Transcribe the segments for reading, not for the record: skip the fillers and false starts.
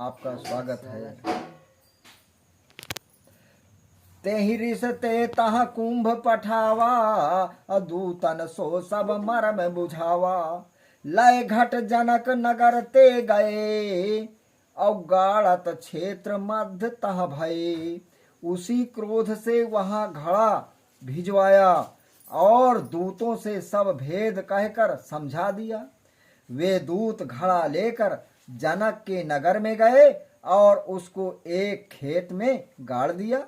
आपका स्वागत है। तेहि रिसते तह कुंभ पठावा, अदूतन सो सब मरम बुझावा। लय घट जनक नगर ते गए, अवगाड़त क्षेत्र मध्य तह भये। उसी क्रोध से वहां घड़ा भिजवाया और दूतों से सब भेद कहकर समझा दिया। वे दूत घड़ा लेकर जनक के नगर में गए और उसको एक खेत में गाड़ दिया।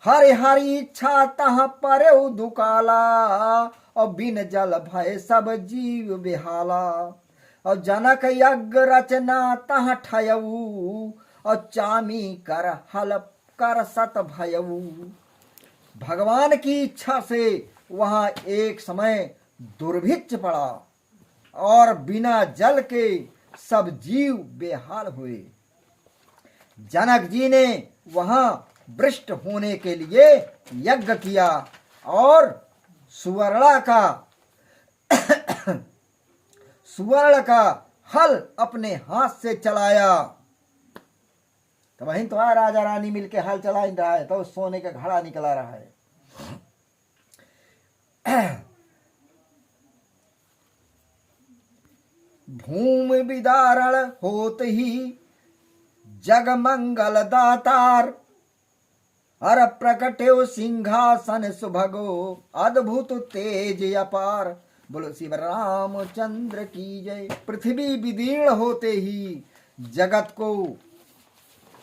हरि हरि इच्छा तह पर दुकाला, और बिन जल भय सब जीव बिहाला। और जनक यज्ञ रचना तह ठयऊ, और चामी कर हल कर सत भयऊ। भगवान की इच्छा से वहां एक समय दुर्भिक्ष पड़ा और बिना जल के सब जीव बेहाल हुए। जनक जी ने वहां वृष्ट होने के लिए यज्ञ किया और सुवर्ण का हल अपने हाथ से चलाया। तो वहीं तो राजा रानी मिलके हल चला ही रहा है, तो सोने का घड़ा निकला रहा है। भूमि विदारण होत ही जग मंगल दातार, हर प्रकट्यो सिंहासन सुभगो, अद्भुत तेज अपार। बोलो शिव रामचंद्र की जय। पृथ्वी विदीर्ण होते ही जगत को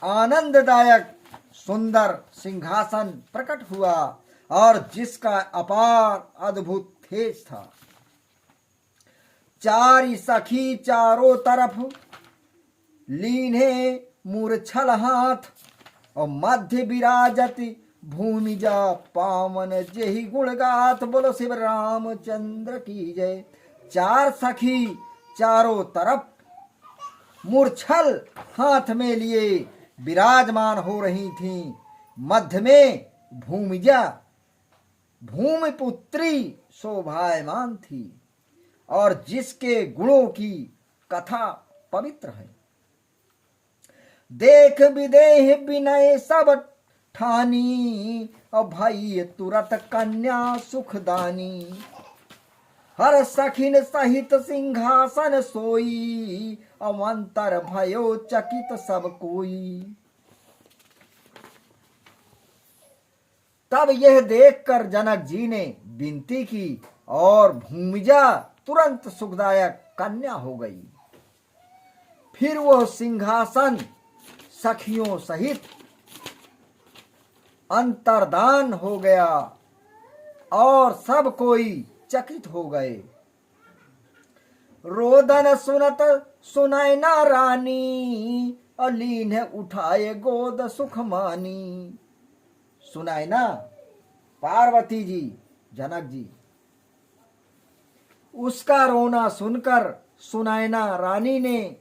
आनंददायक सुंदर सिंहासन प्रकट हुआ और जिसका अपार अद्भुत तेज था। चारि सखी चारों तरफ लीने मूर्छल हाथ, और मध्य विराजति भूमि जा पावन जेहि गुणगाथ। बोलो शिव रामचंद्र की जय। चार सखी चारों तरफ मूर्छल हाथ में लिए विराजमान हो रही थीं। मध्य में भूमिजा भूमिपुत्री शोभायमान थी और जिसके गुणों की कथा पवित्र है। देख विदेह विनय सब ठानी, और भई तुरत कन्या सुखदानी। हर सखिन सहित सिंहासन सोई, अवंतर भयो चकित सब कोई। तब यह देखकर जनक जी ने विनती की और भूमिजा तुरंत सुखदायक कन्या हो गई। फिर वह सिंहासन सखियों सहित अंतर्धान हो गया और सब कोई चकित हो गए। रोदन सुनत सुनैना रानी, अलीन उठाए गोद सुख मानी। सुनैना पार्वती जी, जनक जी, उसका रोना सुनकर सुनैना रानी ने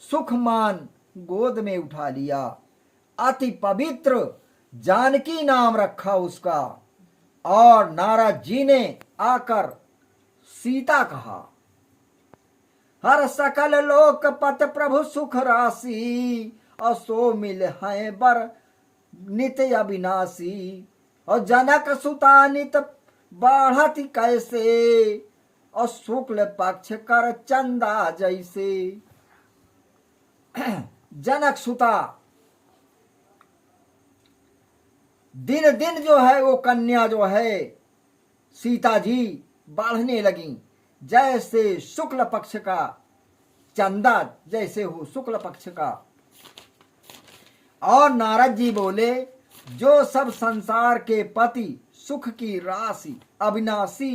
सुखमान गोद में उठा लिया। अति पवित्र जानकी नाम रखा उसका। और नारद जी ने आकर सीता कहा। हर सकल लोक पत प्रभु सुख राशि, और सो मिल है बर नित्य अविनाशी। और जनक सुता नित बाढ़त कैसे, और शुक्ल पक्ष कर चंदा जैसे। जनक सुता दिन दिन जो है वो कन्या जो है सीता जी बढ़ने लगी, जैसे शुक्ल पक्ष का चंदा जैसे हो शुक्ल पक्ष का। और नारद जी बोले, जो सब संसार के पति सुख की राशि अविनाशी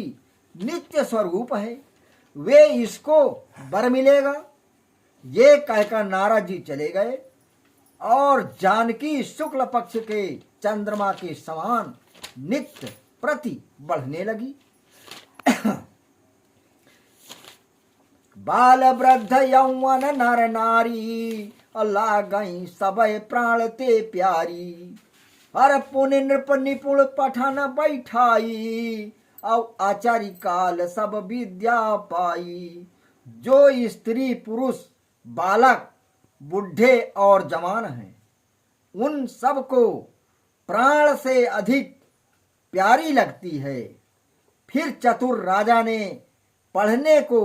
नित्य स्वरूप है, वे इसको वर मिलेगा। ये कहकर नारद जी चले गए और जानकी शुक्ल पक्ष के चंद्रमा के समान नित्य प्रति बढ़ने लगी। बाल वृद्ध यौवन नर नारी, लागई सबय प्राण ते प्यारी। हर पुण्य नृप निपुण पठन बैठाई, और आचार्य काल सब विद्या पाई। जो स्त्री पुरुष बालक बूढ़े और जवान हैं, उन सबको प्राण से अधिक प्यारी लगती है। फिर चतुर राजा ने पढ़ने को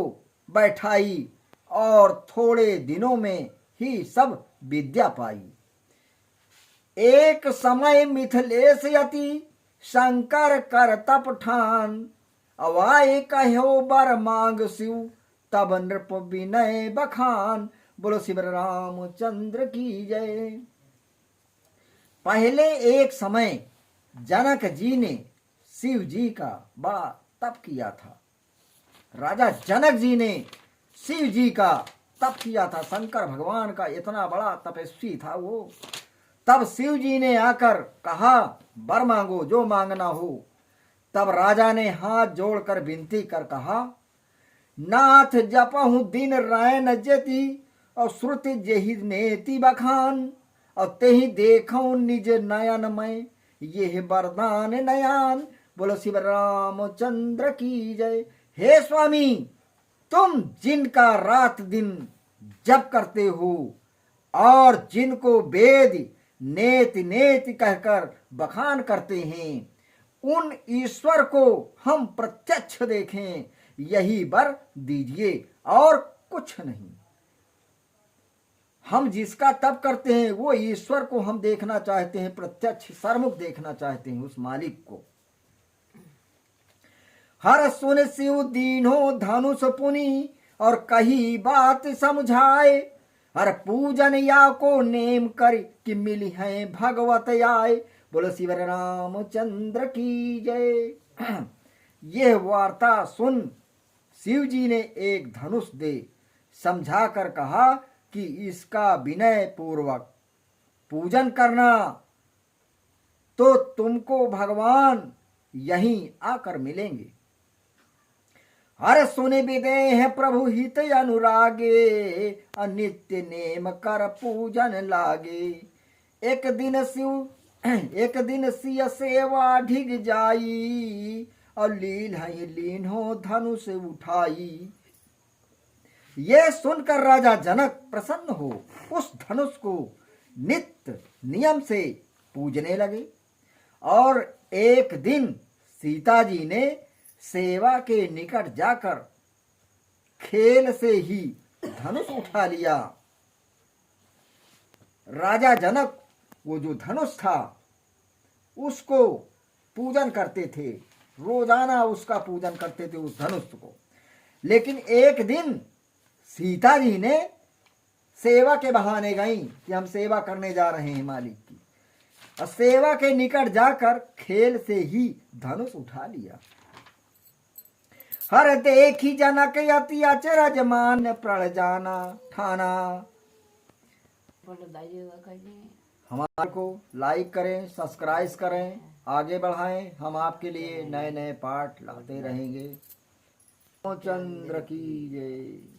बैठाई और थोड़े दिनों में ही सब विद्या पाई। एक समय मिथिलेश यति शंकर कर तप ठान, अवाए कहो बर मांग शिव तब नृप विनय बखान। बोलो शिव रामचंद्र की जय। पहले एक समय जनक जी ने शिव जी का बड़ा तप किया था। राजा जनक जी ने शिव जी का तप किया था। शंकर भगवान का इतना बड़ा तपस्वी था वो। तब शिव जी ने आकर कहा, वर मांगो जो मांगना हो। तब राजा ने हाथ जोड़कर विनती कर कहा, नाथ जपहु दिन रैन जति और श्रुति जेहि नेति बखान, और तेहि देखो निज नयन में ये वरदान नयान। बोलो शिव रामचंद्र की जय। हे स्वामी, तुम जिनका रात दिन जप करते हो और जिनको वेद नेति नेति कहकर बखान करते हैं, उन ईश्वर को हम प्रत्यक्ष देखें, यही वर दीजिए और कुछ नहीं। हम जिसका तप करते हैं वो ईश्वर को हम देखना चाहते हैं, प्रत्यक्ष सरमुख देखना चाहते हैं उस मालिक को। हर सुन शिव दीनो धनुष पुनि और कही बात समझाए, हर पूजन या को नेम कर कि मिली है भगवत आए। बोलो शिव रामचंद्र की जय। यह वार्ता सुन शिव जी ने एक धनुष दे समझाकर कहा कि इसका विनय पूर्वक पूजन करना तो तुमको भगवान यहीं आकर मिलेंगे। हर सुने विदेह प्रभु हित अनुरागे, अनित्य नेम कर पूजन लागे। एक दिन सिय सेवा ढिग जाई, और लीन हो धनुष उठाई। ये सुनकर राजा जनक प्रसन्न हो उस धनुष को नित्य नियम से पूजने लगे। और एक दिन सीता जी ने सेवा के निकट जाकर खेल से ही धनुष उठा लिया। राजा जनक वो जो धनुष था उसको पूजन करते थे, रोजाना उसका पूजन करते थे उस धनुष को। लेकिन एक दिन सीता जी ने सेवा के बहाने गई कि हम सेवा करने जा रहे हैं मालिक की, और सेवा के निकट जाकर खेल से ही धनुष उठा लिया। हर देखी जनक यति अचरज मान प्रण जाना ठाना। हमारे को लाइक करें, सब्सक्राइब करें, आगे बढ़ाएं। हम आपके लिए नए नए पाठ लाते रहेंगे। चंद्र की जय।